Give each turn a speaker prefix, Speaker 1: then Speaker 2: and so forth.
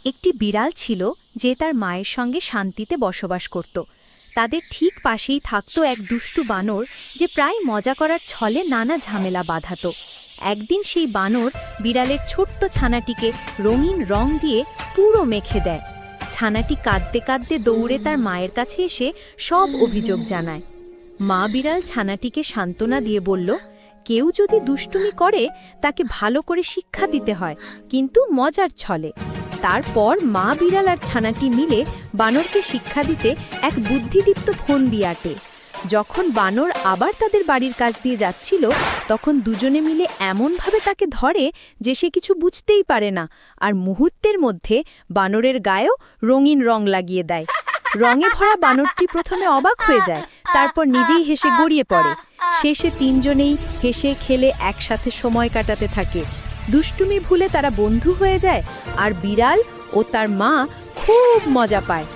Speaker 1: একটি বিড়াল ছিল যে তার মায়ের সঙ্গে শান্তিতে বসবাস করত। তাদের ঠিক পাশেই থাকত এক দুষ্টু বানর যে প্রায় মজা করার ছলে নানা ঝামেলা বাধাত। একদিন সেই বানর বিড়ালের ছোট্ট ছানাটিকে রঙিন রং দিয়ে পুরো মেখে দেয়। ছানাটি কাঁদতে কাঁদতে দৌড়ে তার মায়ের কাছে এসে সব অভিযোগ জানায়। মা বিড়াল ছানাটিকে সান্ত্বনা দিয়ে বলল, কেউ যদি দুষ্টুমি করে তাকে ভালো করে শিক্ষা দিতে হয়, কিন্তু মজার ছলে। তারপর মা বিড়াল আর ছানাটি মিলে বানরকে শিক্ষা দিতে এক বুদ্ধিদীপ্ত ফন্দি আঁটে। যখন বানর আবার তাদের বাড়ির কাছ দিয়ে যাচ্ছিল, তখন দুজনে মিলে এমনভাবে তাকে ধরে যে সে কিছু বুঝতেই পারে না, আর মুহূর্তের মধ্যে বানরের গায়েও রঙিন রং লাগিয়ে দেয়। রঙে ভরা বানরটি প্রথমে অবাক হয়ে যায়, তারপর নিজেই হেসে গড়িয়ে পড়ে। শেষে তিনজনেই হেসে খেলে একসাথে সময় কাটাতে থাকে। দুষ্টুমি ভুলে তারা বন্ধু হয়ে যায়, আর বিড়াল ও তার মা খুব মজা পায়।